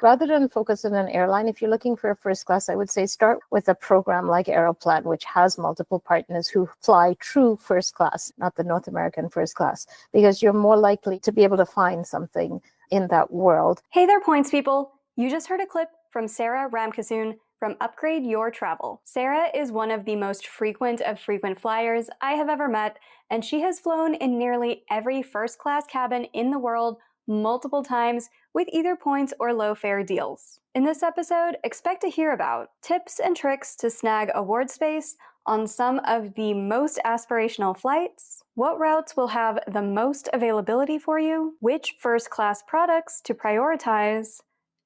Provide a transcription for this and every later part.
Rather than focus on an airline, if you're looking for a first class, I would say start with a program like Aeroplan, which has multiple partners who fly true first class, not the North American first class, because you're more likely to be able to find something in that world. Hey there, points people. You just heard a clip from Sarah Ramkasoon from Upgrade Your Travel. Sarah is one of the most frequent of frequent flyers I have ever met, and she has flown in nearly every first-class cabin in the world multiple times with either points or low-fare deals. In this episode, expect to hear about tips and tricks to snag award space on some of the most aspirational flights, what routes will have the most availability for you, which first-class products to prioritize,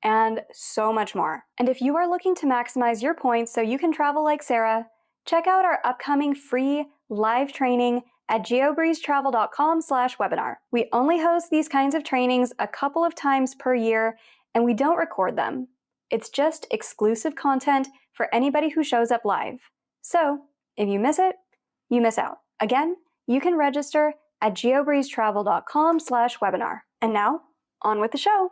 and so much more. And if you are looking to maximize your points so you can travel like Sarah, check out our upcoming free live training at geobreezetravel.com/webinar. We only host these kinds of trainings a couple of times per year, and we don't record them. It's just exclusive content for anybody who shows up live. So if you miss it, you miss out. Again, you can register at geobreezetravel.com/webinar. And now, on with the show.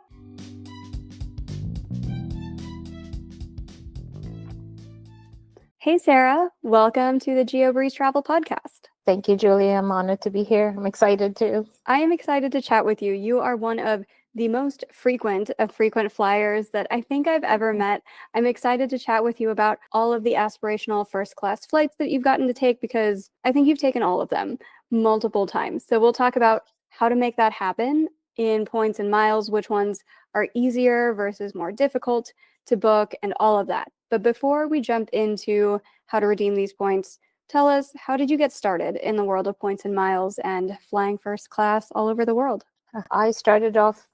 Hey, Sarah. Welcome to the GeoBreeze Travel Podcast. Thank you, Julia. I'm honored to be here. I'm excited too. I am excited to chat with you. You are one of the most frequent of frequent flyers that I think I've ever met. I'm excited to chat with you about all of the aspirational first-class flights that you've gotten to take, because I think you've taken all of them multiple times. So we'll talk about how to make that happen in points and miles, which ones are easier versus more difficult to book, and all of that. But before we jump into how to redeem these points, tell us, how did you get started in the world of points and miles and flying first class all over the world? I started off,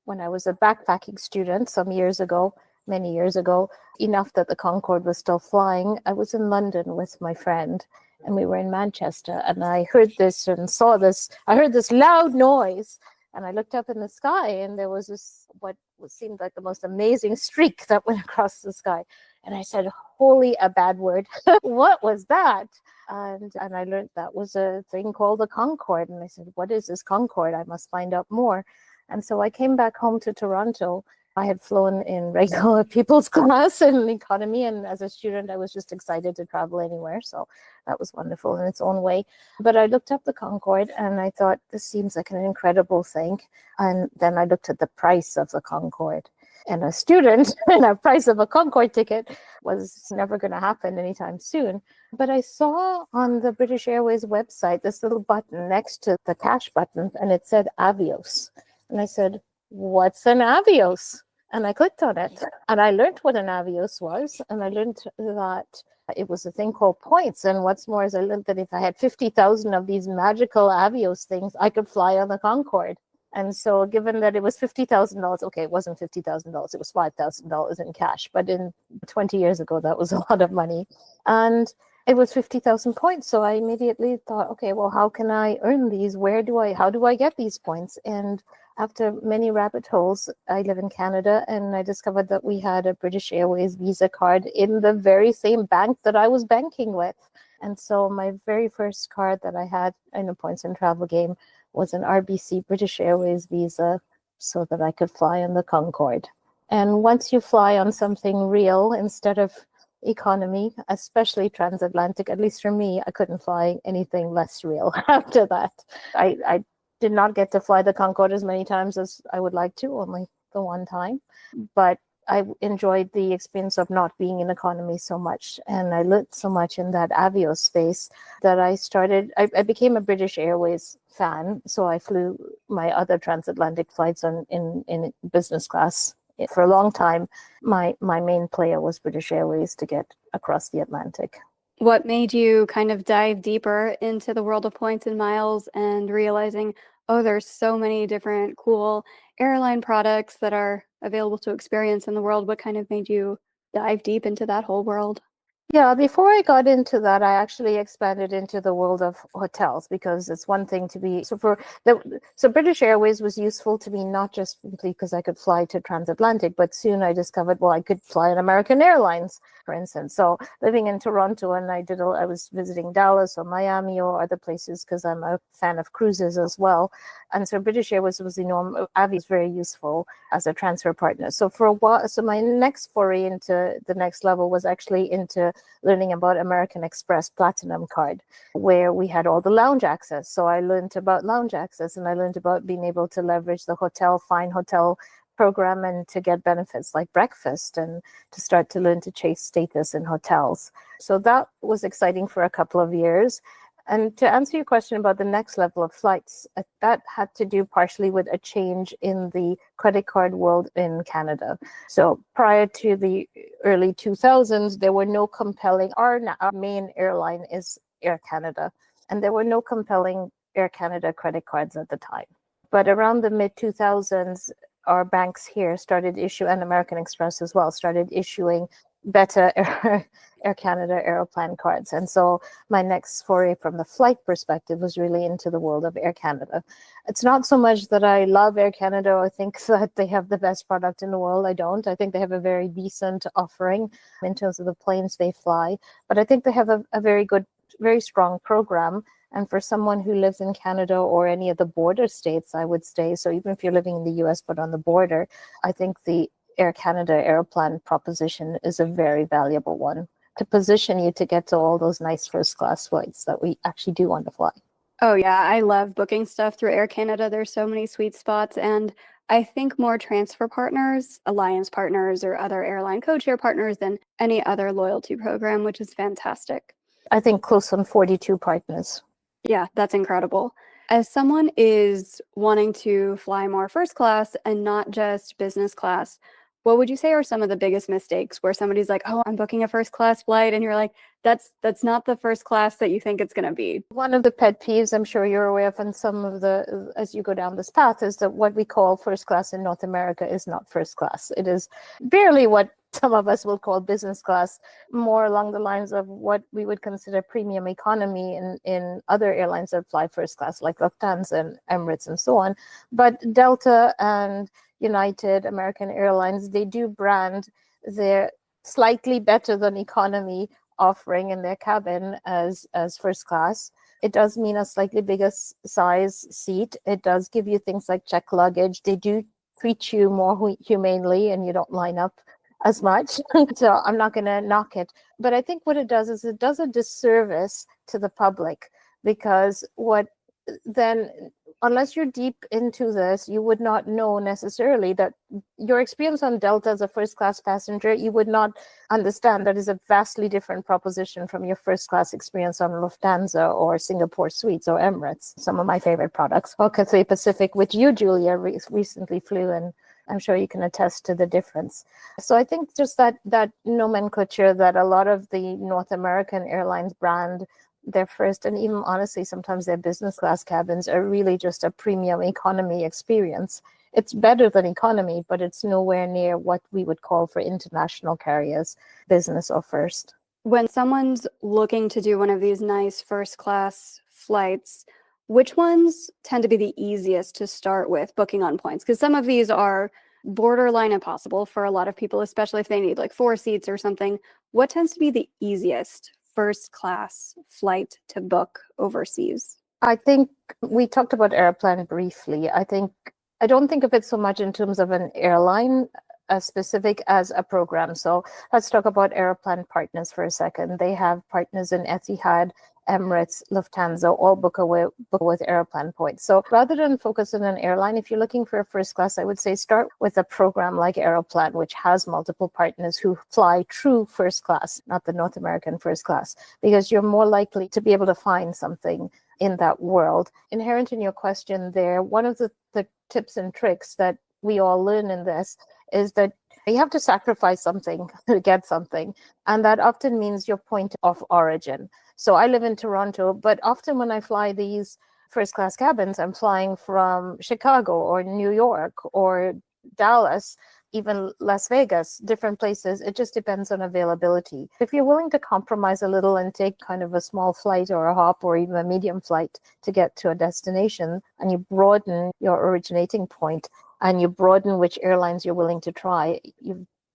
when I was a backpacking student some years ago, many years ago, enough that the Concorde was still flying. I was in London with my friend, and we were in Manchester, and I heard this and saw this. I heard this loud noise, and I looked up in the sky, and there was this, what seemed like the most amazing streak that went across the sky. And I said, holy, a bad word. What was that? And I learned that was a thing called a Concorde. And I said, what is this Concorde? I must find out more. And so I came back home to Toronto. I had flown in regular people's class and economy. And as a student, I was just excited to travel anywhere. So that was wonderful in its own way. But I looked up the Concorde and I thought, this seems like an incredible thing. And then I looked at the price of the Concorde. And a student, and the price of a Concorde ticket was never going to happen anytime soon. But I saw on the British Airways website this little button next to the cash button, and it said Avios. And I said, what's an Avios? And I clicked on it, and I learned what an Avios was, and I learned that it was a thing called points. And what's more is I learned that if I had 50,000 of these magical Avios things, I could fly on the Concorde. And so given that it was $50,000, okay, it wasn't $50,000, it was $5,000 in cash. But in 20 years ago, that was a lot of money. And it was 50,000 points. So I immediately thought, okay, well, how can I earn these? How do I get these points? And after many rabbit holes, I live in Canada, and I discovered that we had a British Airways Visa card in the very same bank that I was banking with. And so my very first card that I had in a points and travel game was an RBC British Airways Visa, so that I could fly on the Concorde. And once you fly on something real instead of economy, especially transatlantic, at least for me, I couldn't fly anything less real after that. I did not get to fly the Concorde as many times as I would like to, only the one time. But I enjoyed the experience of not being in economy so much, and I learned so much in that Avios space that I became a British Airways fan, so I flew my other transatlantic flights in business class. For a long time, my main player was British Airways to get across the Atlantic. What made you kind of dive deeper into the world of points and miles and realizing, oh, there's so many different cool airline products that are available to experience in the world? What kind of made you dive deep into that whole world? Yeah, before I got into that, I actually expanded into the world of hotels because it's one thing to be so British Airways was useful to me not just simply because I could fly to transatlantic, but soon I discovered well I could fly on American Airlines, for instance. So living in Toronto, and I was visiting Dallas or Miami or other places because I'm a fan of cruises as well, and so British Airways was enormous. Avi is very useful as a transfer partner. So for a while, so my next foray into the next level was actually into learning about American Express Platinum Card, where we had all the lounge access. So I learned about lounge access, and I learned about being able to leverage the fine hotel program and to get benefits like breakfast and to start to learn to chase status in hotels. So that was exciting for a couple of years. And to answer your question about the next level of flights, that had to do partially with a change in the credit card world in Canada. So prior to the early 2000s, there were no compelling, our main airline is Air Canada, and there were no compelling Air Canada credit cards at the time. But around the mid 2000s, our banks here started and American Express as well, started issuing better Air Canada Aeroplan cards. And so my next foray from the flight perspective was really into the world of Air Canada. It's not so much that I love Air Canada or think that they have the best product in the world. I don't. I think they have a very decent offering in terms of the planes they fly. But I think they have a very good, very strong program. And for someone who lives in Canada or any of the border states, I would say, so even if you're living in the US but on the border, I think the Air Canada Aeroplan proposition is a very valuable one to position you to get to all those nice first class flights that we actually do want to fly. Oh, yeah. I love booking stuff through Air Canada. There's so many sweet spots. And I think more transfer partners, alliance partners, or other airline codeshare partners than any other loyalty program, which is fantastic. I think close on 42 partners. Yeah, that's incredible. As someone is wanting to fly more first class and not just business class, what would you say are some of the biggest mistakes where somebody's like, "Oh, I'm booking a first class flight," and you're like, "That's not the first class that you think it's going to be." One of the pet peeves I'm sure you're aware of, and some of the, as you go down this path, is that what we call first class in North America is not first class. It is barely what some of us will call business class, more along the lines of what we would consider premium economy in other airlines that fly first class, like Lufthansa and Emirates and so on. But Delta and United, American Airlines, they do brand their slightly better than economy offering in their cabin as first class. It does mean a slightly bigger size seat. It does give you things like check luggage. They do treat you more humanely and you don't line up as much. So I'm not going to knock it. But I think what it does is it does a disservice to the public, because what then, unless you're deep into this, you would not know necessarily that your experience on Delta as a first class passenger, you would not understand that is a vastly different proposition from your first class experience on Lufthansa or Singapore Suites or Emirates, some of my favorite products, or Cathay Pacific, which you, Julia, recently flew in. I'm sure you can attest to the difference. So I think just that nomenclature that a lot of the North American airlines brand their first, and even honestly, sometimes their business class cabins are really just a premium economy experience. It's better than economy, but it's nowhere near what we would call for international carriers, business or first. When someone's looking to do one of these nice first class flights, which ones tend to be the easiest to start with booking on points? Because some of these are borderline impossible for a lot of people, especially if they need like 4 seats or something. What tends to be the easiest first class flight to book overseas? I think we talked about Aeroplan briefly. I don't think of it so much in terms of an airline as specific as a program. So let's talk about Aeroplan partners for a second. They have partners in Etihad, Emirates, Lufthansa, all book with Airplan points. So rather than focus on an airline, if you're looking for a first class, I would say start with a program like Aeroplan, which has multiple partners who fly true first class, not the North American first class, because you're more likely to be able to find something in that world. Inherent in your question there, one of the tips and tricks that we all learn in this is that you have to sacrifice something to get something. And that often means your point of origin. So I live in Toronto, but often when I fly these first class cabins, I'm flying from Chicago or New York or Dallas. even Las Vegas, different places. It just depends on availability. If you're willing to compromise a little and take kind of a small flight or a hop or even a medium flight to get to a destination, and you broaden your originating point and you broaden which airlines you're willing to try,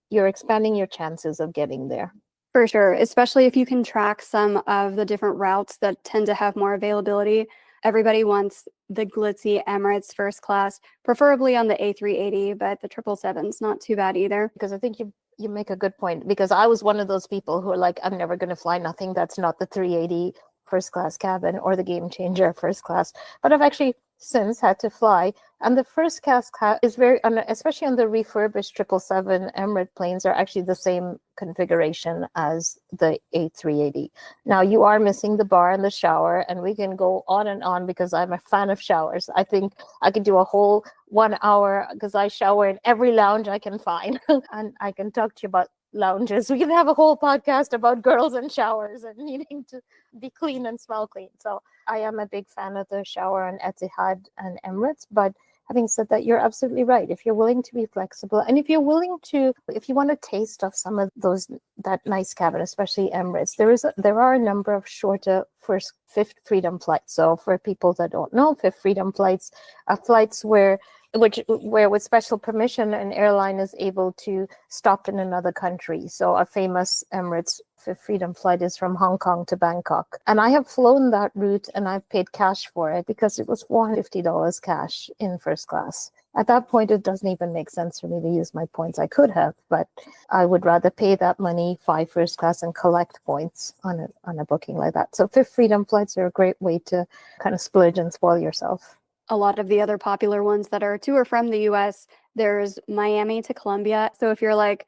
you're expanding your chances of getting there. For sure, especially if you can track some of the different routes that tend to have more availability. Everybody wants the glitzy Emirates first class, preferably on the A380, but the 777's not too bad either. Because I think you make a good point, because I was one of those people who are like, I'm never going to fly nothing that's not the 380 first class cabin or the Game Changer first class. But I've actually since had to fly, and the first class is very, especially on the refurbished 777 Emirates planes, are actually the same configuration as the A380. Now you are missing the bar and the shower, and we can go on and on because I'm a fan of showers. I think I could do a whole 1 hour because I shower in every lounge I can find, and I can talk to you about lounges. We can have a whole podcast about girls and showers and needing to be clean and smell clean. So I am a big fan of the shower on Etihad and Emirates. But having said that, you're absolutely right. If you're willing to be flexible, and if you want a taste of some of that nice cabin, especially Emirates, there are a number of shorter fifth freedom flights. So for people that don't know, fifth freedom flights are flights where with special permission, an airline is able to stop in another country. So a famous Emirates Fifth Freedom flight is from Hong Kong to Bangkok. And I have flown that route and I've paid cash for it because it was $450 cash in first class. At that point, it doesn't even make sense for me to use my points. I could have, but I would rather pay that money, fly first class, and collect points on a booking like that. So Fifth Freedom flights are a great way to kind of splurge and spoil yourself. A lot of the other popular ones that are to or from the US, there's Miami to Colombia. So if you're like,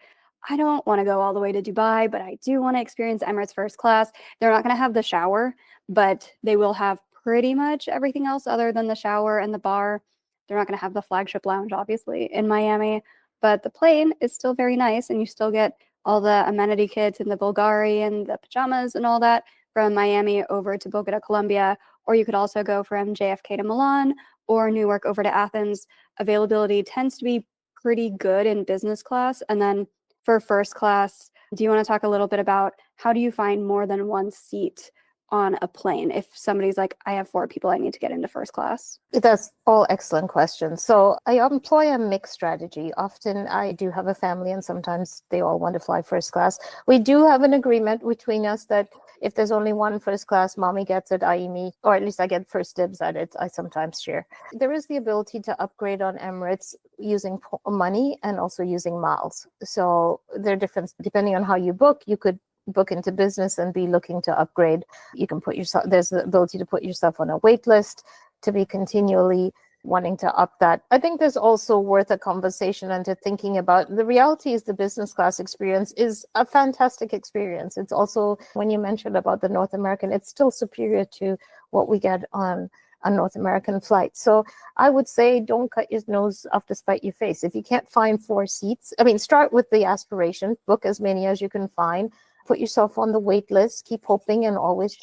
I don't want to go all the way to Dubai, but I do want to experience Emirates first class, they're not going to have the shower, but they will have pretty much everything else other than the shower and the bar. They're not going to have the flagship lounge, obviously, in Miami, but the plane is still very nice, and you still get all the amenity kits and the Bulgari and the pajamas and all that from Miami over to Bogota, Colombia. Or you could also go from JFK to Milan or Newark over to Athens. Availability tends to be pretty good in business class. And then for first class, do you want to talk a little bit about how do you find more than one seat on a plane if somebody's like, I have 4 people, I need to get into first class? That's all excellent questions. So I employ a mixed strategy. Often I do have a family and sometimes they all want to fly first class. We do have an agreement between us that if there's only one first class, mommy gets it, i.e. me, or at least I get first dibs at it. I sometimes share. There is the ability to upgrade on Emirates using money and also using miles. So they're different depending on how you book. You could book into business and be looking to upgrade. You can there's the ability to put yourself on a wait list to be continually wanting to up that. I think there's also worth a conversation and to thinking about the reality is the business class experience is a fantastic experience. It's also, when you mentioned about the North American, it's still superior to what we get on a North American flight. So I would say don't cut your nose off to spite your face. If you can't find 4 seats, start with the aspiration, book as many as you can find. Put yourself on the wait list, keep hoping and always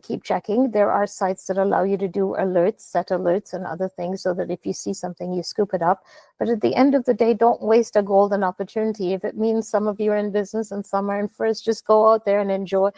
keep checking. There are sites that allow you to do alerts, set alerts and other things so that if you see something, you scoop it up. But at the end of the day, don't waste a golden opportunity. If it means some of you are in business and some are in first, just go out there and enjoy,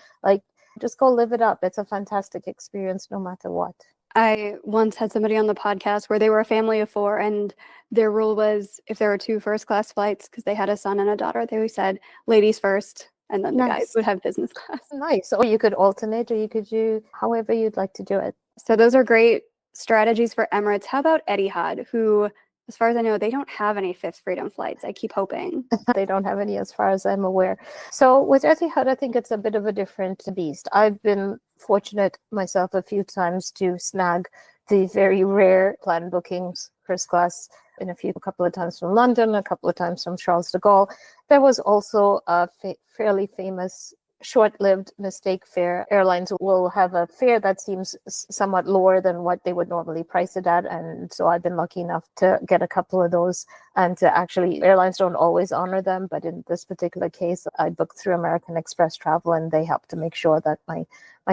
just go live it up. It's a fantastic experience no matter what. I once had somebody on the podcast where they were a family of 4 and their rule was if there were 2 first class flights, because they had a son and a daughter, they always said ladies first. And then the guys would have business class. Nice. Or you could alternate, or you could do however you'd like to do it. So those are great strategies for Emirates. How about Etihad, who, as far as I know, they don't have any Fifth Freedom flights. I keep hoping. They don't have any as far as I'm aware. So with Etihad, I think it's a bit of a different beast. I've been fortunate myself a few times to snag the very rare planned bookings first class in a couple of times from London, a couple of times from Charles de Gaulle. There was also a fairly famous short-lived mistake fare. Airlines will have a fare that seems somewhat lower than what they would normally price it at. And so I've been lucky enough to get a couple of those, and to actually, airlines don't always honor them. But in this particular case, I booked through American Express Travel and they helped to make sure that my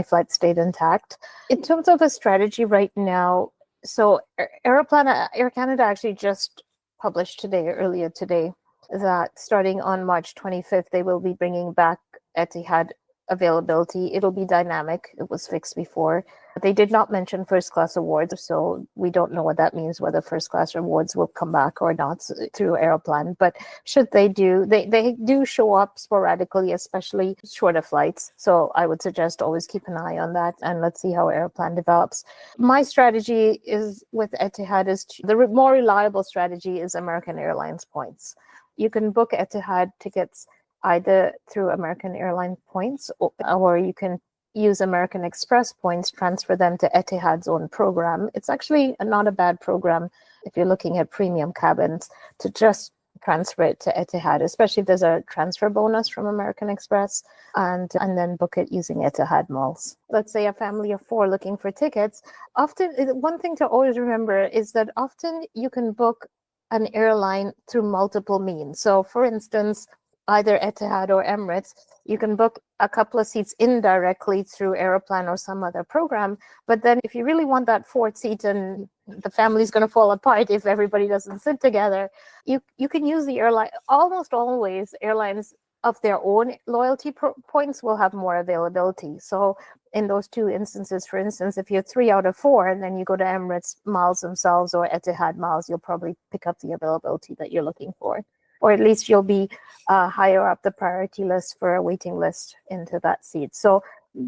flight stayed intact. In terms of a strategy right now, so Aeroplan, Air Canada actually just published earlier today, that starting on March 25th, they will be bringing back Etihad availability. It'll be dynamic. It was fixed before. They did not mention first class awards, so we don't know what that means, whether first class awards will come back or not through Aeroplan. But should they do, they do show up sporadically, especially shorter flights. So I would suggest always keep an eye on that, and let's see how Aeroplan develops. My strategy is with Etihad is the more reliable strategy is American Airlines points. You can book Etihad tickets either through American Airlines points, or you can use American Express points, transfer them to Etihad's own program. It's actually not a bad program if you're looking at premium cabins to just transfer it to Etihad, especially if there's a transfer bonus from American Express, and then book it using Etihad miles. Let's say a family of 4 looking for tickets. Often, one thing to always remember is that often you can book an airline through multiple means. So for instance, either Etihad or Emirates, you can book a couple of seats indirectly through Aeroplan or some other program. But then if you really want that 4th seat and the family's going to fall apart if everybody doesn't sit together, you can use the airline. Almost always airlines of their own loyalty points will have more availability. So in those 2 instances, for instance, if you're 3 out of 4 and then you go to Emirates miles themselves or Etihad miles, you'll probably pick up the availability that you're looking for. Or at least you'll be higher up the priority list for a waiting list into that seat. So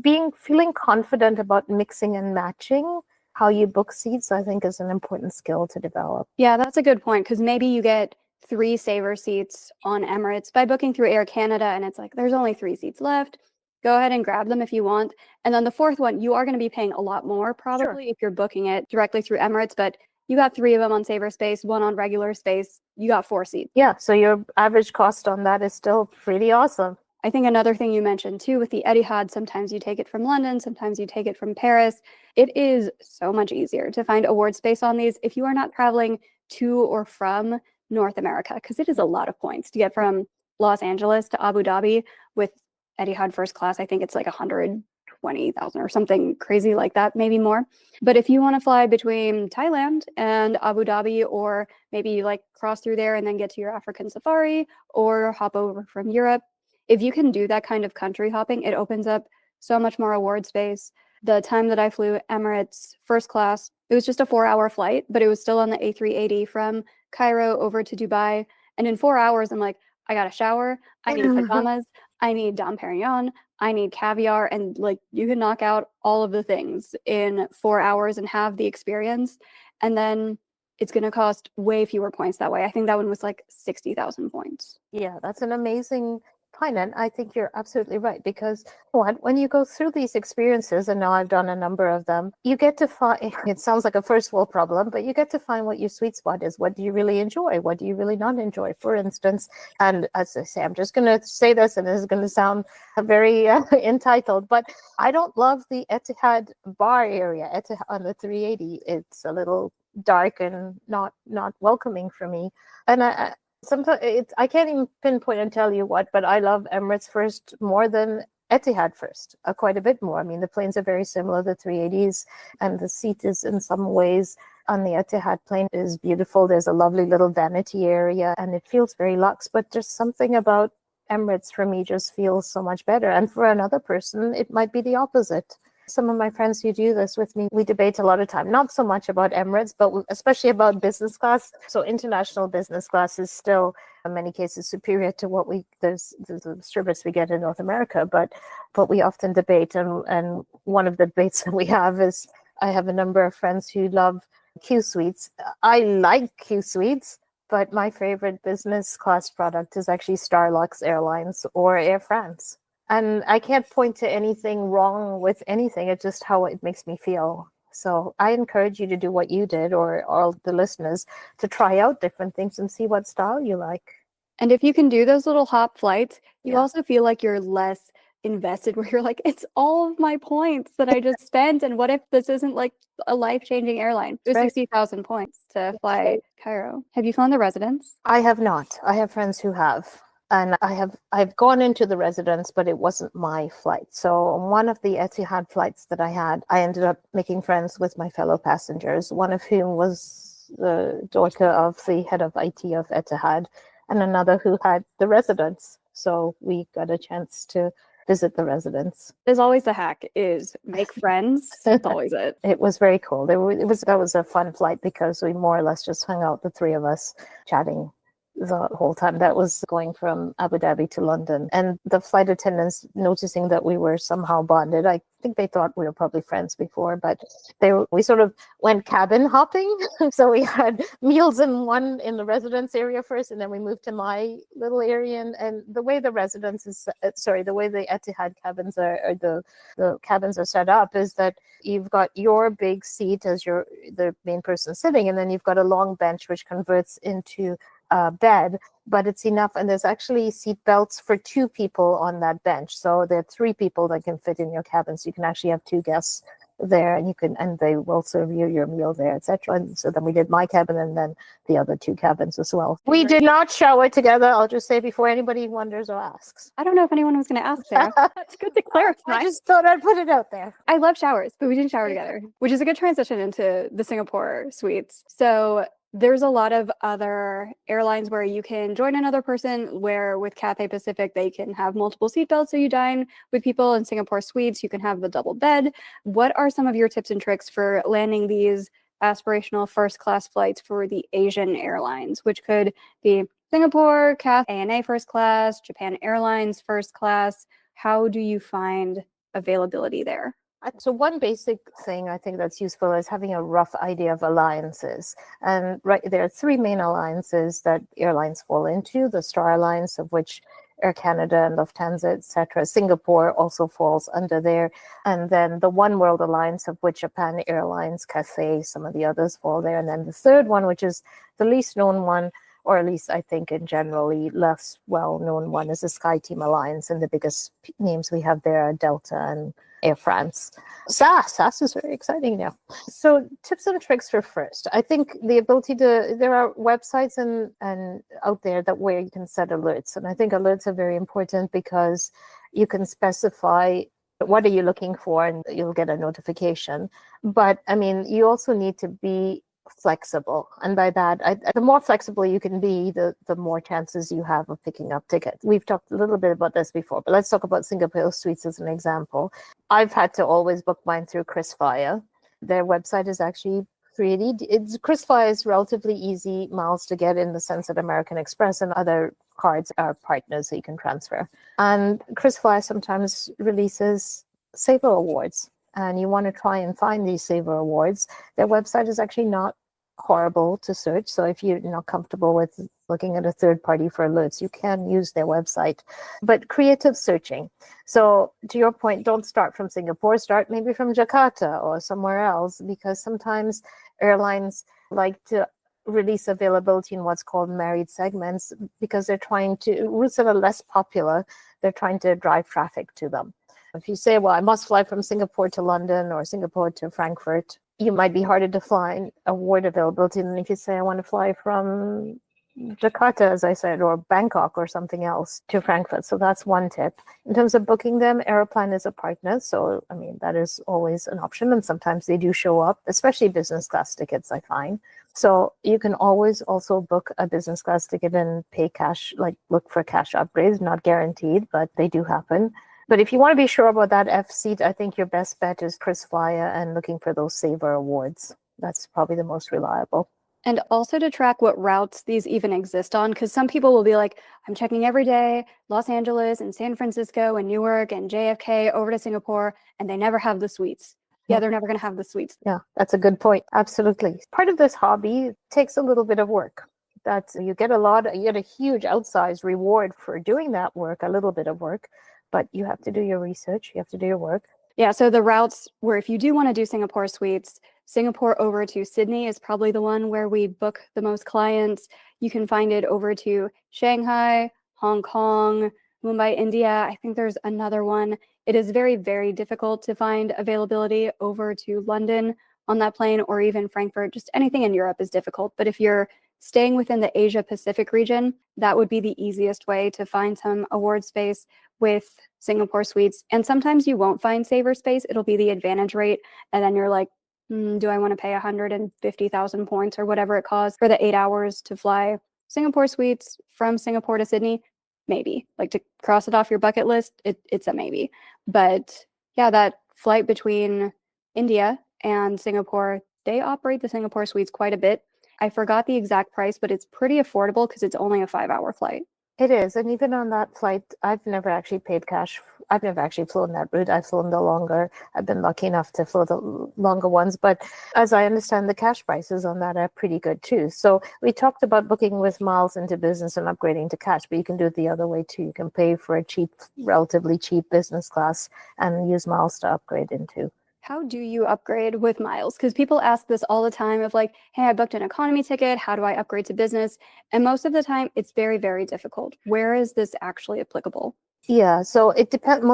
feeling confident about mixing and matching how you book seats, I think, is an important skill to develop. Yeah, that's a good point, because maybe you get 3 saver seats on Emirates by booking through Air Canada, and it's like, there's only 3 seats left. Go ahead and grab them if you want. And then the 4th one, you are going to be paying a lot more probably if you're booking it directly through Emirates, but you got 3 of them on saver space, 1 on regular space. You got 4 seats. Yeah, so your average cost on that is still pretty awesome. I think another thing you mentioned too with the Etihad, sometimes you take it from London, sometimes you take it from Paris. It is so much easier to find award space on these if you are not traveling to or from North America, because it is a lot of points to get from Los Angeles to Abu Dhabi with Etihad first class. I think it's like 120,000 or something crazy like that, maybe more. But if you want to fly between Thailand and Abu Dhabi, or maybe you like cross through there and then get to your African safari, or hop over from Europe, if you can do that kind of country hopping, it opens up so much more award space. The time that I flew Emirates first class, it was just a 4-hour flight, but it was still on the A380 from Cairo over to Dubai. And in 4 hours, I'm like, I got a shower, I need pajamas, I need Dom Perignon, I need caviar, and like you can knock out all of the things in 4 hours and have the experience. And then it's going to cost way fewer points that way. I think that one was like 60,000 points. Yeah, that's an amazing point. And I think you're absolutely right, because when you go through these experiences, and now I've done a number of them, you get to find, it sounds like a first world problem, but you get to find what your sweet spot is. What do you really enjoy? What do you really not enjoy? For instance, and as I say, I'm just going to say this, and this is going to sound very entitled, but I don't love the Etihad bar area on the 380. It's a little dark and not welcoming for me. And sometimes I can't even pinpoint and tell you what, but I love Emirates first more than Etihad first, quite a bit more. I mean, the planes are very similar, the 380s, and the seat is in some ways on the Etihad plane is beautiful. There's a lovely little vanity area, and it feels very luxe, but there's something about Emirates for me just feels so much better. And for another person, it might be the opposite. Some of my friends who do this with me, we debate a lot of time, not so much about Emirates, but especially about business class. So international business class is still, in many cases, superior to what there's the service we get in North America. But we often debate, and one of the debates that we have is, I have a number of friends who love Q suites. I like Q suites, but my favorite business class product is actually Starlux Airlines or Air France. And I can't point to anything wrong with anything. It's just how it makes me feel. So I encourage you to do what you did, or all the listeners, to try out different things and see what style you like. And if you can do those little hop flights, you also feel like you're less invested, where you're like, it's all of my points that I just spent. And what if this isn't like a life-changing airline? It was 60,000 points to fly Cairo. Have you flown the Residence? I have not. I have friends who have. And I've gone into the Residence, but it wasn't my flight. So on one of the Etihad flights that I had, I ended up making friends with my fellow passengers, one of whom was the daughter of the head of IT of Etihad. and another who had the residence. So we got a chance to visit the residence. There's always the hack is make friends. That's always it. It was very cool. That was a fun flight because we more or less just hung out, the three of us, chatting the whole time. That was going from Abu Dhabi to London. And the flight attendants, noticing that we were somehow bonded, I think they thought we were probably friends before, but we sort of went cabin hopping. So we had meals in the residence area first, and then we moved to my little area. And the way the the way the Etihad cabins the cabins are set up is that you've got your big seat as the main person sitting, and then you've got a long bench which converts into bed, but it's enough. And there's actually seat belts for two people on that bench. So there are three people that can fit in your cabin. So you can actually have two guests there, and they will serve you your meal there, etc. And so then we did my cabin and then the other two cabins as well. We did not shower together. I'll just say before anybody wonders or asks. I don't know if anyone was going to ask, Sarah. It's good to clarify. I just thought I'd put it out there. I love showers, but we didn't shower together, which is a good transition into the Singapore suites. So there's a lot of other airlines where you can join another person, where with Cathay Pacific, they can have multiple seatbelts. So you dine with people in Singapore suites. You can have the double bed. What are some of your tips and tricks for landing these aspirational first class flights for the Asian airlines, which could be Singapore, Cathay ANA first class, Japan Airlines first class? How do you find availability there? So one basic thing I think that's useful is having a rough idea of alliances. And there are three main alliances that airlines fall into: the Star Alliance, of which Air Canada and Lufthansa, etc. Singapore also falls under there. And then the One World Alliance, of which Japan Airlines, Cathay, some of the others fall there. And then the third one, which is the least known one, or at least I think in generally less well-known one, is the SkyTeam Alliance. And the biggest names we have there are Delta and Air France. SAS is very exciting now. So tips and tricks for first. I think the ability there are websites and out there where you can set alerts. And I think alerts are very important because you can specify what are you looking for and you'll get a notification. But I mean, you also need to be flexible, and by that, the more flexible you can be, the more chances you have of picking up tickets. We've talked a little bit about this before, but let's talk about Singapore Suites as an example. I've had to always book mine through KrisFlyer. Their website is actually KrisFlyer is relatively easy miles to get, in the sense that American Express and other cards are partners that you can transfer. And KrisFlyer sometimes releases Saver Awards, and you want to try and find these Saver Awards. Their website is actually not horrible to search. So if you're not comfortable with looking at a third party for alerts, you can use their website. But creative searching. So to your point, don't start from Singapore, start maybe from Jakarta or somewhere else, because sometimes airlines like to release availability in what's called married segments, because they're trying to, routes that are less popular, they're trying to drive traffic to them. If you say, well, I must fly from Singapore to London or Singapore to Frankfurt, you might be harder to find award availability than if you say, I want to fly from Jakarta, as I said, or Bangkok or something else to Frankfurt. So that's one tip. In terms of booking them, Aeroplan is a partner. So, I mean, that is always an option. And sometimes they do show up, especially business class tickets, I find. So you can always also book a business class ticket and pay cash, like look for cash upgrades, not guaranteed, but they do happen. But if you want to be sure about that F seat, I think your best bet is KrisFlyer and looking for those Saver Awards. That's probably the most reliable. And also to track what routes these even exist on, because some people will be like, I'm checking every day, Los Angeles and San Francisco and Newark and JFK over to Singapore, and they never have the suites. Yeah, they're never going to have the suites. Yeah, that's a good point. Absolutely. Part of this hobby takes a little bit of work. You get a huge outsized reward for doing that work, a little bit of work, but you have to do your research, you have to do your work. Yeah, so the routes where if you do want to do Singapore suites, Singapore over to Sydney is probably the one where we book the most clients. You can find it over to Shanghai, Hong Kong, Mumbai, India. I think there's another one. It is very, very difficult to find availability over to London on that plane, or even Frankfurt. Just anything in Europe is difficult. But if you're staying within the Asia Pacific region, that would be the easiest way to find some award space with Singapore suites. And sometimes you won't find saver space. It'll be the advantage rate. And then you're like, do I want to pay 150,000 points or whatever it costs for the 8 hours to fly Singapore suites from Singapore to Sydney, maybe. Like to cross it off your bucket list, it's a maybe. But yeah, that flight between India and Singapore, they operate the Singapore suites quite a bit. I forgot the exact price, but it's pretty affordable because it's only a 5-hour flight. It is. And even on that flight, I've never actually paid cash. I've never actually flown that route. I've flown the longer. I've been lucky enough to fly the longer ones. But as I understand, the cash prices on that are pretty good too. So we talked about booking with miles into business and upgrading to cash, but you can do it the other way too. You can pay for a cheap, relatively cheap business class and use miles to upgrade into. How do you upgrade with miles? Because people ask this all the time of like, hey, I booked an economy ticket. How do I upgrade to business? And most of the time, it's very, very difficult. Where is this actually applicable? Yeah, so it depends.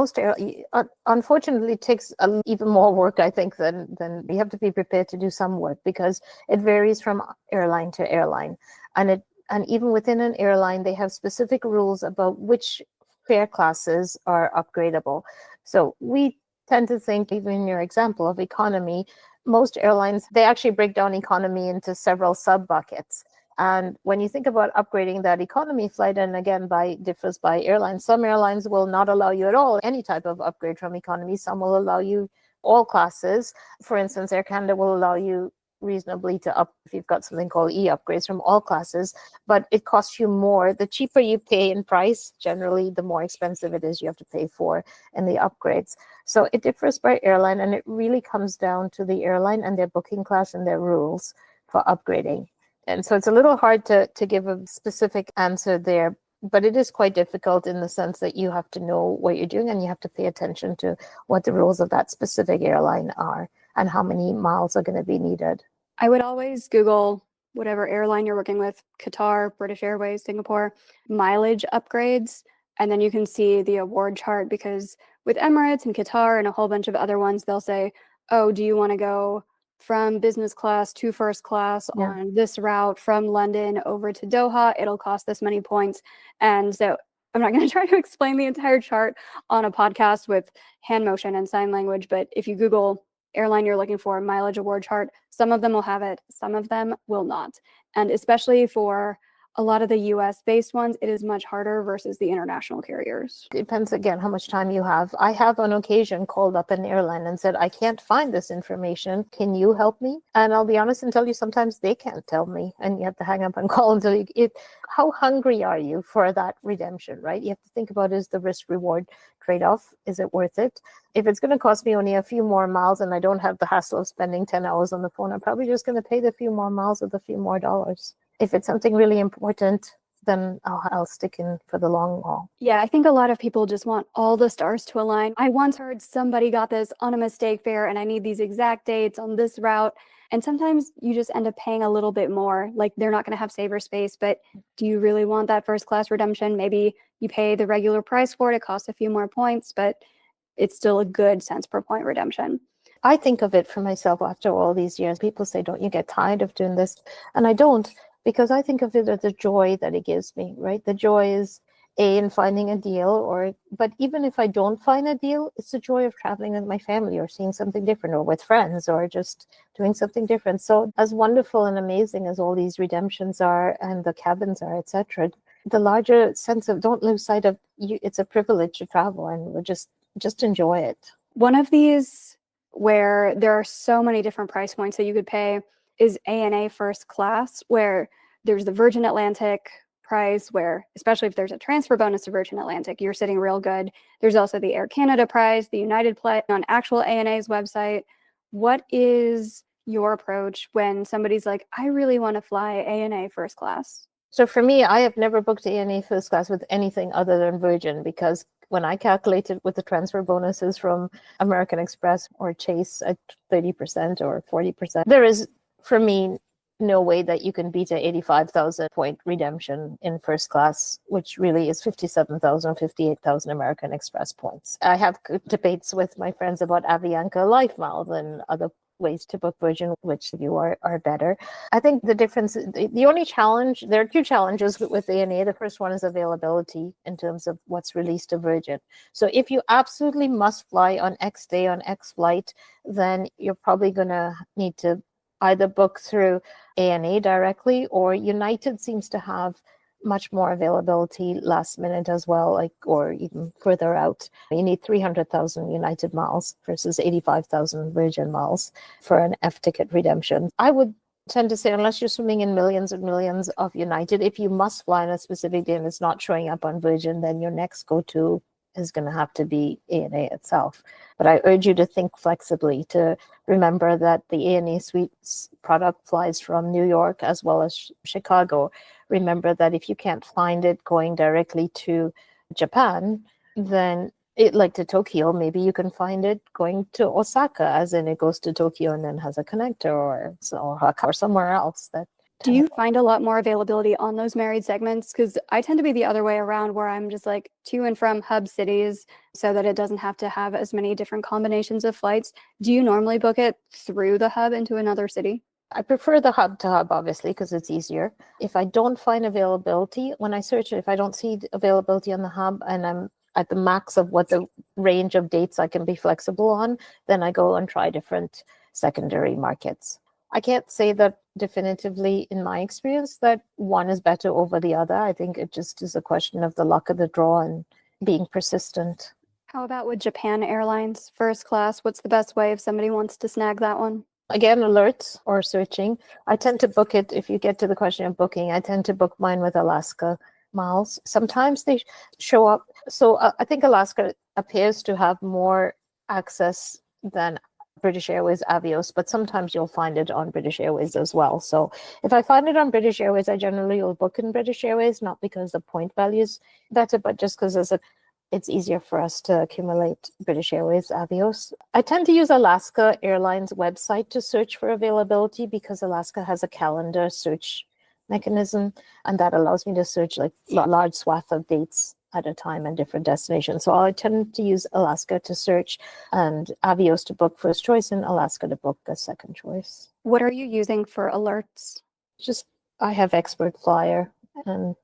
Unfortunately, it takes even more work, I think, than you have to be prepared to do some work because it varies from airline to airline, and even within an airline, they have specific rules about which fare classes are upgradable. So we tend to think, even in your example of economy, most airlines, they actually break down economy into several sub buckets. And when you think about upgrading that economy flight, and again, differs by airline, some airlines will not allow you at all any type of upgrade from economy. Some will allow you all classes. For instance, Air Canada will allow you reasonably to up if you've got something called e-upgrades from all classes, but it costs you more. The cheaper you pay in price, generally, the more expensive it is you have to pay for in the upgrades. So it differs by airline, and it really comes down to the airline and their booking class and their rules for upgrading. And so it's a little hard to give a specific answer there, but it is quite difficult in the sense that you have to know what you're doing and you have to pay attention to what the rules of that specific airline are and how many miles are going to be needed. I would always Google whatever airline you're working with, Qatar, British Airways, Singapore, mileage upgrades, and then you can see the award chart because with Emirates and Qatar and a whole bunch of other ones, they'll say, oh, do you want to go from business class to first class on this route from London over to Doha? It'll cost this many points. And so I'm not going to try to explain the entire chart on a podcast with hand motion and sign language, but if you Google airline you're looking for, mileage award chart, some of them will have it, some of them will not. And especially for a lot of the US based ones, it is much harder versus the international carriers. Depends again how much time you have. I have on occasion called up an airline and said, I can't find this information. Can you help me? And I'll be honest and tell you, sometimes they can't tell me. And you have to hang up and call until how hungry are you for that redemption, right? You have to think about, is the risk reward trade-off? Is it worth it? If it's going to cost me only a few more miles and I don't have the hassle of spending 10 hours on the phone, I'm probably just going to pay the few more miles with a few more dollars. If it's something really important, then I'll stick in for the long haul. Yeah, I think a lot of people just want all the stars to align. I once heard somebody got this on a mistake fare and I need these exact dates on this route. And sometimes you just end up paying a little bit more. Like they're not going to have saver space, but do you really want that first class redemption? Maybe you pay the regular price for it. It costs a few more points, but it's still a good cents per point redemption. I think of it for myself after all these years. People say, don't you get tired of doing this? And I don't, because I think of it as the joy that it gives me, right? The joy is in finding a deal, but even if I don't find a deal, it's the joy of traveling with my family or seeing something different or with friends or just doing something different. So as wonderful and amazing as all these redemptions are and the cabins are, etc., the larger sense of don't lose sight of it's a privilege to travel and we'll just enjoy it. One of these where there are so many different price points that you could pay is ANA first class, where there's the Virgin Atlantic price, where especially if there's a transfer bonus to Virgin Atlantic, you're sitting real good. There's also the Air Canada price, the United price on actual ANA's website. What is your approach when somebody's like, I really want to fly ANA first class? So for me, I have never booked ANA first class with anything other than Virgin, because when I calculated with the transfer bonuses from American Express or Chase at 30% or 40%, there is, for me, no way that you can beat an 85,000 point redemption in first class, which really is 57,000, 58,000 American Express points. I have debates with my friends about Avianca Life Miles and other ways to book Virgin, which you are better. I think the difference, the only challenge, there are two challenges with ANA. The first one is availability in terms of what's released to Virgin. So if you absolutely must fly on X day on X flight, then you're probably going to need to either book through ANA directly, or United seems to have much more availability last minute as well, like, or even further out. You need 300,000 United miles versus 85,000 Virgin miles for an F ticket redemption. I would tend to say, unless you're swimming in millions and millions of United, if you must fly on a specific day and it's not showing up on Virgin, then your next go-to is going to have to be ANA itself. But I urge you to think flexibly, to remember that the ANA Suites product flies from New York as well as Chicago. Remember that if you can't find it going directly to Japan, then like to Tokyo, maybe you can find it going to Osaka, as in it goes to Tokyo and then has a connector, or somewhere else. Do you find a lot more availability on those married segments? Because I tend to be the other way around, where I'm just like to and from hub cities so that it doesn't have to have as many different combinations of flights. Do you normally book it through the hub into another city? I prefer the hub to hub, obviously, because it's easier. If I don't find availability, when I search it, if I don't see availability on the hub and I'm at the max of what the range of dates I can be flexible on, then I go and try different secondary markets. I can't say that definitively in my experience that one is better over the other. I think it just is a question of the luck of the draw and being persistent. How about with Japan Airlines first class? What's the best way if somebody wants to snag that one? Again, alerts or searching. I tend to book it, if you get to the question of booking, I tend to book mine with Alaska miles. Sometimes they show up. So I think Alaska appears to have more access than British Airways Avios, but sometimes you'll find it on British Airways as well. So if I find it on British Airways, I generally will book in British Airways, not because the point value is better, but just because it's easier for us to accumulate British Airways Avios. I tend to use Alaska Airlines website to search for availability, because Alaska has a calendar search mechanism, and that allows me to search like large swath of dates at a time and different destinations. So I tend to use Alaska to search, and Avios to book first choice, and Alaska to book a second choice. What are you using for alerts? I have Expert Flyer, and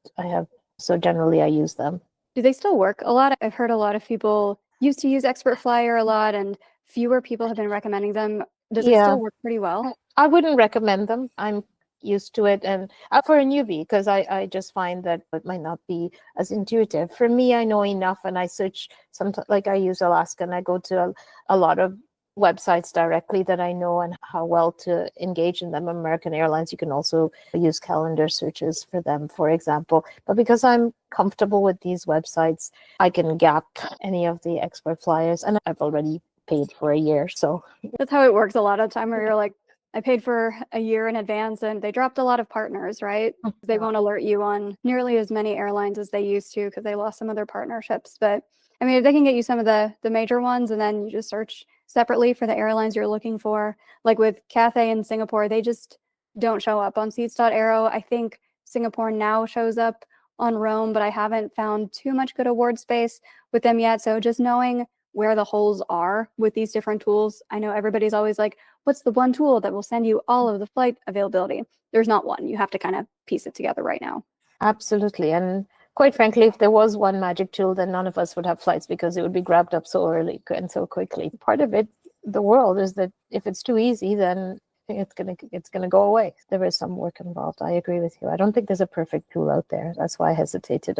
so generally I use them. Do they still work a lot? I've heard a lot of people used to use Expert Flyer a lot, and fewer people have been recommending them. Does it still work pretty well? I wouldn't recommend them. I'm used to it, and for a newbie, because I just find that it might not be as intuitive. For me, I know enough, and I search sometimes, like I use Alaska, and I go to a lot of websites directly that I know and how well to engage in them. American Airlines, you can also use calendar searches for them, for example. But because I'm comfortable with these websites, I can gap any of the Expert Flyers, and I've already paid for a year. So that's how it works a lot of the time, where you're like, I paid for a year in advance, and they dropped a lot of partners, right? They won't alert you on nearly as many airlines as they used to, because they lost some of their partnerships. But I mean, if they can get you some of the major ones, and then you just search separately for the airlines you're looking for, like with Cathay in Singapore, they just don't show up on Seats.aero. I think Singapore now shows up on Rome, but I haven't found too much good award space with them yet. So just knowing where the holes are with these different tools. I know everybody's always like, what's the one tool that will send you all of the flight availability? There's not one. You have to kind of piece it together right now. Absolutely. And quite frankly, if there was one magic tool, then none of us would have flights, because it would be grabbed up so early and so quickly. Part of it, the world, is that if it's too easy, then it's gonna go away. There is some work involved. I agree with you. I don't think there's a perfect tool out there. That's why I hesitated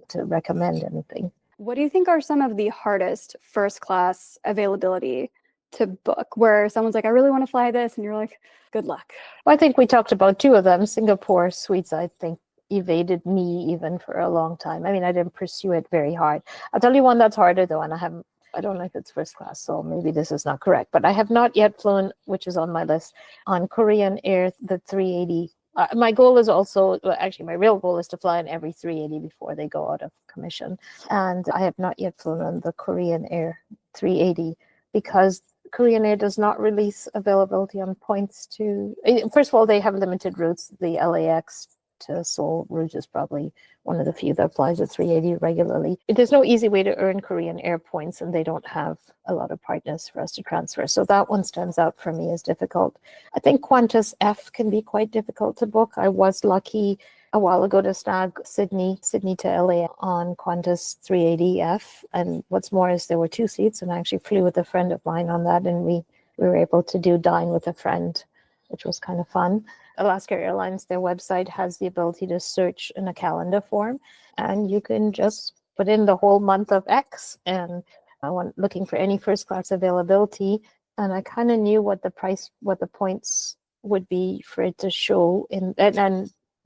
to recommend anything. What do you think are some of the hardest first class availability to book, where someone's like, I really want to fly this, and you're like, good luck? Well, I think we talked about two of them. Singapore Suites, I think, evaded me even for a long time. I mean, I didn't pursue it very hard. I'll tell you one that's harder though, and I don't know if it's first class, so maybe this is not correct, but I have not yet flown, which is on my list, on Korean Air, the 380. My goal is also, actually my real goal is to fly on every 380 before they go out of commission. And I have not yet flown on the Korean Air 380, because Korean Air does not release availability on points to, first of all, they have limited routes. The LAX to Seoul route is probably one of the few that flies at 380 regularly. There's no easy way to earn Korean Air points, and they don't have a lot of partners for us to transfer. So that one stands out for me as difficult. I think Qantas F can be quite difficult to book. I was lucky a while ago to snag Sydney to LA on Qantas 380F. And what's more is there were two seats, and I actually flew with a friend of mine on that, and we were able to dine with a friend which was kind of fun. Alaska Airlines, their website has the ability to search in a calendar form, and you can just put in the whole month of X. And I went looking for any first class availability, and I kind of knew what the points would be for it to show and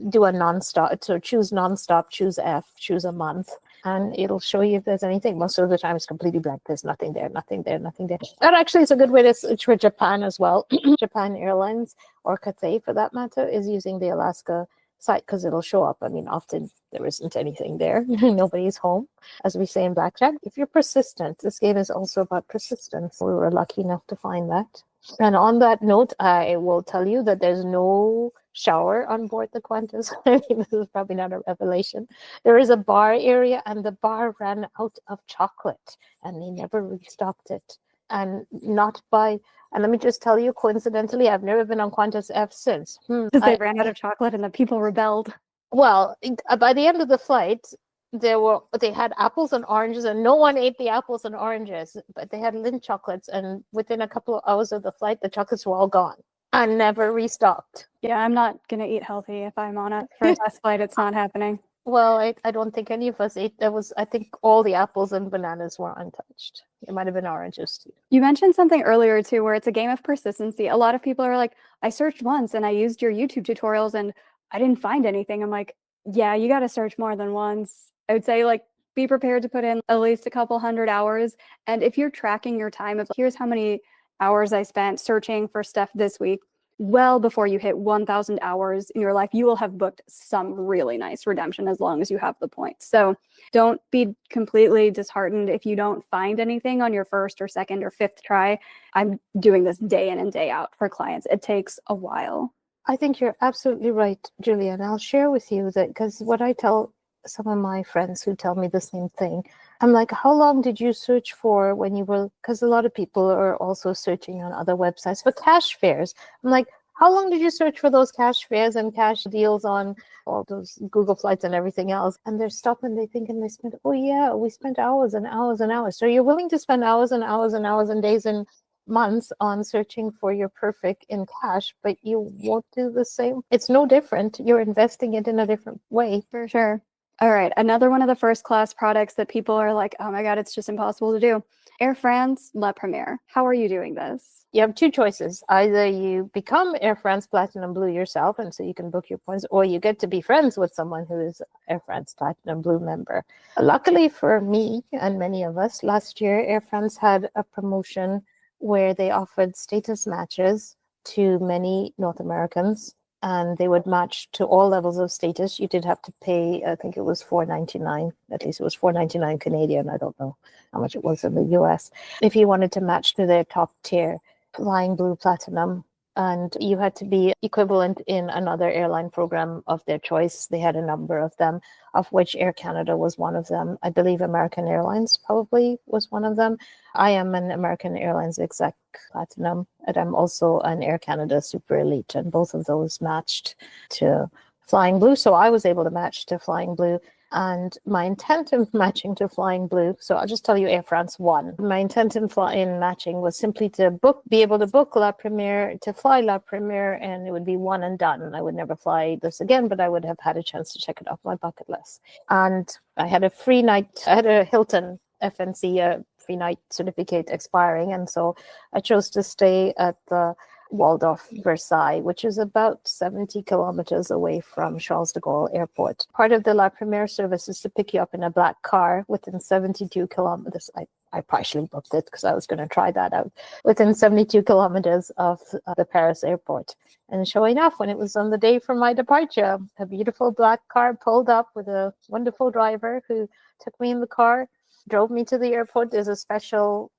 do a nonstop. So choose nonstop, choose F, choose a month, and it'll show you if there's anything. Most of the time it's completely blank. There's nothing there, nothing there, nothing there. And actually it's a good way to search for Japan as well. Japan Airlines, or Cathay for that matter, is using the Alaska site because it'll show up. I mean, often there isn't anything there. Nobody's home, as we say in blackjack. If you're persistent, this game is also about persistence. We were lucky enough to find that. And on that note, I will tell you that there's no shower on board the Qantas. I mean, this is probably not a revelation. There is a bar area, and the bar ran out of chocolate, and they never restocked it. And let me just tell you, coincidentally, I've never been on Qantas F since. Because they ran out of chocolate and the people rebelled. Well, by the end of the flight, they had apples and oranges, and no one ate the apples and oranges, but they had Lindt chocolates, and within a couple of hours of the flight, the chocolates were all gone and never restocked. Yeah, I'm not gonna eat healthy if I'm on a first class flight. It's not happening. Well, I don't think any of us ate. I think all the apples and bananas were untouched. It might have been oranges too. You mentioned something earlier too, where it's a game of persistency. A lot of people are like, I searched once and I used your YouTube tutorials and I didn't find anything. I'm like, yeah, you got to search more than once. I would say, like, be prepared to put in at least a couple hundred hours. And if you're tracking your time of here's how many hours I spent searching for stuff this week, well before you hit 1,000 hours in your life, you will have booked some really nice redemption as long as you have the points. So don't be completely disheartened if you don't find anything on your first or second or fifth try. I'm doing this day in and day out for clients. It takes a while. I think you're absolutely right, Julia. And I'll share with you that, because what I tell some of my friends who tell me the same thing, I'm like, how long did you search for when you were, because a lot of people are also searching on other websites for cash fares. I'm like, how long did you search for those cash fares and cash deals on all those Google flights and everything else? And they're stopping, they think, and they spent, oh yeah, we spent hours and hours and hours. So you're willing to spend hours and hours and hours and days and months on searching for your perfect in cash, but you won't do the same. It's no different. You're investing it in a different way. For sure. All right. Another one of the first class products that people are like, oh my God, it's just impossible to do. Air France La Premiere. How are you doing this? You have two choices. Either you become Air France Platinum Blue yourself, and so you can book your points, or you get to be friends with someone who is Air France Platinum Blue member. Luckily for me and many of us, last year Air France had a promotion where they offered status matches to many North Americans, and they would match to all levels of status. You did have to pay, I think it was $4.99, at least it was $4.99 Canadian. I don't know how much it was in the US. If you wanted to match to their top tier, Flying Blue Platinum, and you had to be equivalent in another airline program of their choice. They had a number of them, of which Air Canada was one of them. I believe American Airlines probably was one of them. I am an American Airlines Exec Platinum, and I'm also an Air Canada Super Elite, and both of those matched to Flying Blue. So I was able to match to Flying Blue. And my intent in matching to Flying Blue, so I'll just tell you Air France won. My intent in matching was simply to be able to book La Premiere, to fly La Premiere, and it would be one and done. I would never fly this again, but I would have had a chance to check it off my bucket list. And I had a free night, I had a Hilton FNC free night certificate expiring, and so I chose to stay at the Waldorf Versailles, which is about 70 kilometers away from Charles de Gaulle Airport. Part of the La Premiere service is to pick you up in a black car within 72 kilometers. I partially booked it because I was going to try that out. Within 72 kilometers of the Paris airport. And sure enough, when it was on the day for my departure, a beautiful black car pulled up with a wonderful driver who took me in the car, drove me to the airport. There's a special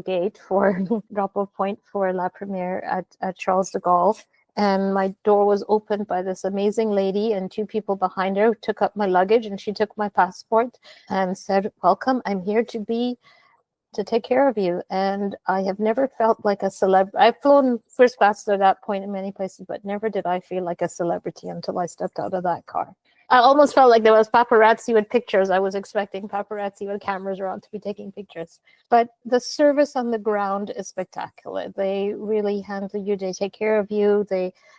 gate for drop-off point for La Premiere at Charles de Gaulle. And my door was opened by this amazing lady, and two people behind her took up my luggage, and she took my passport and said, welcome, I'm here to take care of you. And I have never felt like a celebrity. I've flown first class to that point in many places, but never did I feel like a celebrity until I stepped out of that car. I almost felt like there was paparazzi with pictures. I was expecting paparazzi with cameras around to be taking pictures. But the service on the ground is spectacular. They really handle you. They take care of you.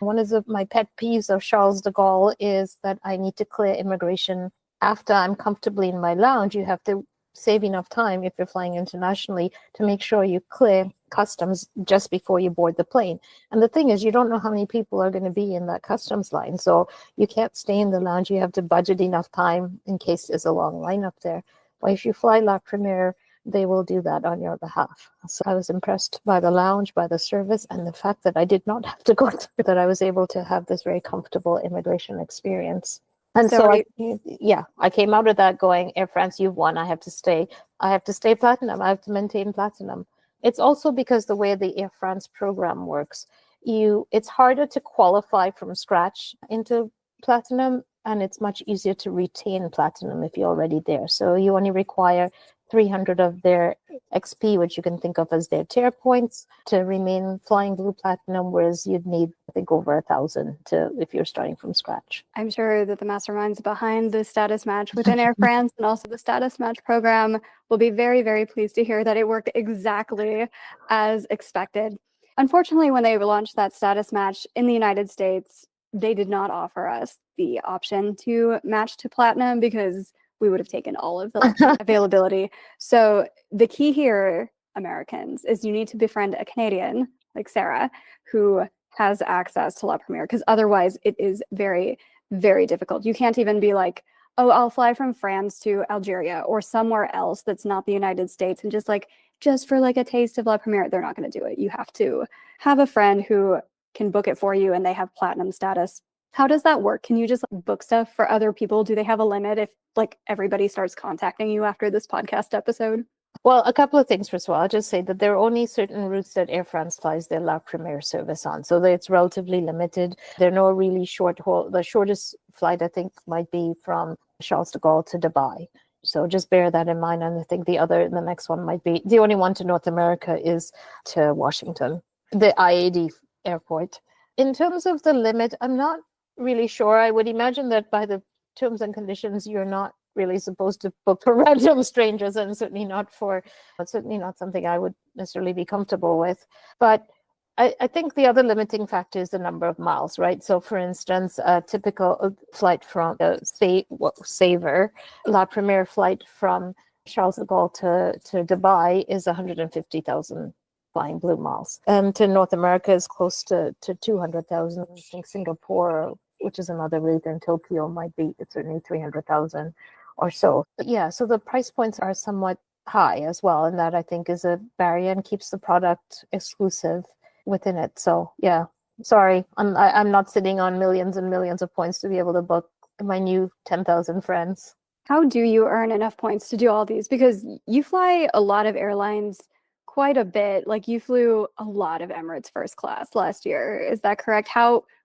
One of my pet peeves of Charles de Gaulle is that I need to clear immigration after I'm comfortably in my lounge. You have to save enough time if you're flying internationally to make sure you clear customs just before you board the plane. And the thing is, you don't know how many people are going to be in that customs line. So you can't stay in the lounge. You have to budget enough time in case there's a long line up there. But if you fly La Première, they will do that on your behalf. So I was impressed by the lounge, by the service, and the fact that I did not have to go through that. I was able to have this very comfortable immigration experience. And So I came out of that going, Air France, you've won. I have to stay. I have to stay platinum. I have to maintain platinum. It's also because the way the Air France program works, it's harder to qualify from scratch into platinum, and it's much easier to retain platinum if you're already there. So you only require 300 of their XP, which you can think of as their tier points, to remain flying blue platinum, whereas you'd need, I think, over 1,000 if you're starting from scratch. I'm sure that the masterminds behind the status match within Air France and also the status match program will be very, very pleased to hear that it worked exactly as expected. Unfortunately, when they launched that status match in the United States, they did not offer us the option to match to platinum because we would have taken all of the availability. So the key here, Americans, is you need to befriend a Canadian like Sarah who has access to La Première, because otherwise it is very, very difficult. You can't even be like, oh, I'll fly from France to Algeria or somewhere else that's not the United States and just for like a taste of La Première. They're not going to do it. You have to have a friend who can book it for you and they have platinum status. How does that work? Can you just book stuff for other people? Do they have a limit if like everybody starts contacting you after this podcast episode? Well, a couple of things. First of all, I'll just say that there are only certain routes that Air France flies their La Première service on. So it's relatively limited. There are no really short haul. The shortest flight, I think, might be from Charles de Gaulle to Dubai. So just bear that in mind. And I think the next one might be, the only one to North America is to Washington, the IAD airport. In terms of the limit, I'm not really sure. I would imagine that by the terms and conditions, you're not really supposed to book for random strangers, and certainly not something I would necessarily be comfortable with. But I think the other limiting factor is the number of miles, right? So for instance, a typical flight from Saver, La Première flight from Charles de Gaulle to Dubai is 150,000 flying blue miles. And to North America is close to 200,000. I think Singapore, which is another route, and Tokyo might be certainly 300,000 or so. But yeah, so the price points are somewhat high as well, and that I think is a barrier and keeps the product exclusive within it. So yeah, sorry, I'm not sitting on millions and millions of points to be able to book my new 10,000 friends. How do you earn enough points to do all these? Because you fly a lot of airlines quite a bit. Like you flew a lot of Emirates first class last year. Is that correct?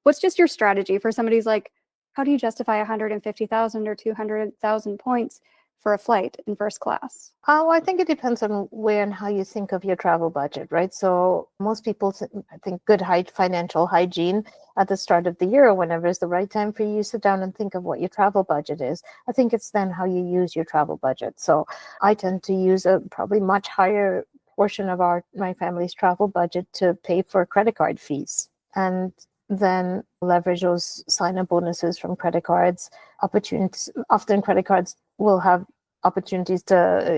What's just your strategy for somebody who's like, how do you justify 150,000 or 200,000 points for a flight in first class? Oh, I think it depends on where and how you think of your travel budget, right? So most people, I think good financial hygiene at the start of the year, or whenever is the right time for you, sit down and think of what your travel budget is. I think it's then how you use your travel budget. So I tend to use a probably much higher portion of my family's travel budget to pay for credit card fees, and then leverage those sign-up bonuses from credit cards. Opportunities, often credit cards will have opportunities to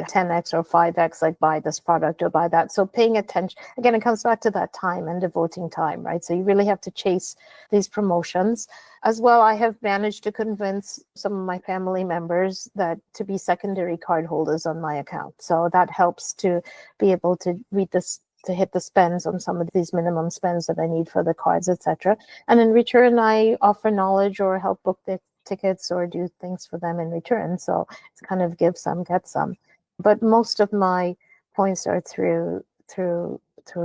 10x or 5x, like buy this product or buy that. So paying attention, again, it comes back to that time and devoting time, right? So you really have to chase these promotions. As well, I have managed to convince some of my family members to be secondary card holders on my account. So that helps to be able to hit the spends on some of these minimum spends that I need for the cards, etc. And in return, I offer knowledge or help book the tickets or do things for them in return. So it's kind of give some, get some. But most of my points are through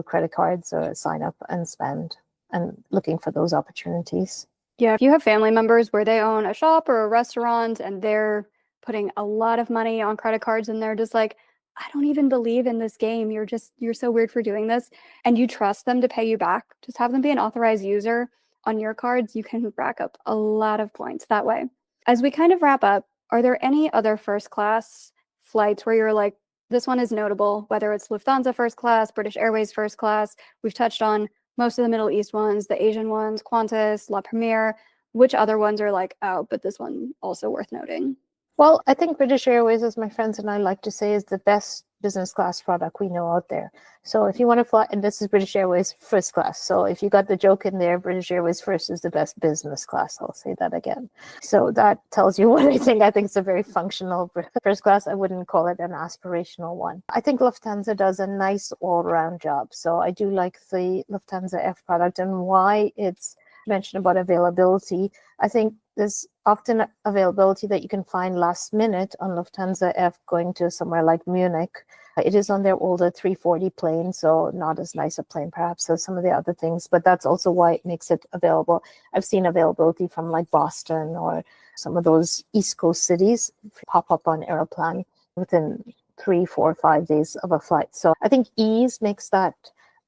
credit cards or sign up and spend, and looking for those opportunities. Yeah, if you have family members where they own a shop or a restaurant and they're putting a lot of money on credit cards and they're just like, I don't even believe in this game. You're so weird for doing this. And you trust them to pay you back. Just have them be an authorized user on your cards. You can rack up a lot of points that way. As we kind of wrap up, are there any other first class flights where you're like, this one is notable, whether it's Lufthansa first class, British Airways first class? We've touched on most of the Middle East ones, the Asian ones, Qantas, La Premiere. Which other ones are like, oh, but this one also worth noting? Well, I think British Airways, as my friends and I like to say, is the best business class product we know out there. So if you want to fly, and this is British Airways first class. So if you got the joke in there, British Airways first is the best business class. I'll say that again. So that tells you what I think. I think it's a very functional first class. I wouldn't call it an aspirational one. I think Lufthansa does a nice all-around job. So I do like the Lufthansa F product, and why it's mentioned about availability. I think there's often availability that you can find last minute on Lufthansa F going to somewhere like Munich. It is on their older 340 plane, so not as nice a plane perhaps as some of the other things, but that's also why it makes it available. I've seen availability from like Boston or some of those East Coast cities pop up on Aeroplan within 3, 4, 5 days of a flight. So I think ease makes that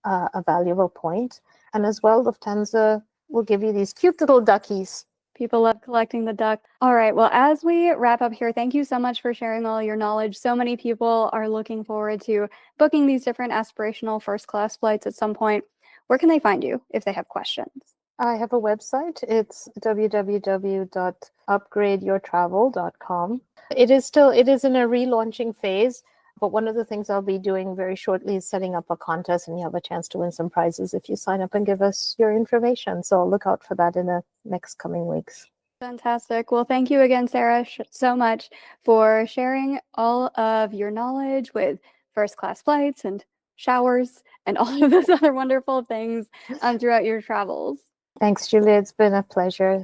a valuable point. And as well, Lufthansa will give you these cute little duckies. People love collecting the duck. All right. Well, as we wrap up here, thank you so much for sharing all your knowledge. So many people are looking forward to booking these different aspirational first class flights at some point. Where can they find you if they have questions? I have a website. It's www.upgradeyourtravel.com. It is in a relaunching phase. But one of the things I'll be doing very shortly is setting up a contest, and you have a chance to win some prizes if you sign up and give us your information. So look out for that in the next coming weeks. Fantastic. Well, thank you again, Sarah, so much for sharing all of your knowledge with first class flights and showers and all of those other wonderful things throughout your travels. Thanks, Julia. It's been a pleasure.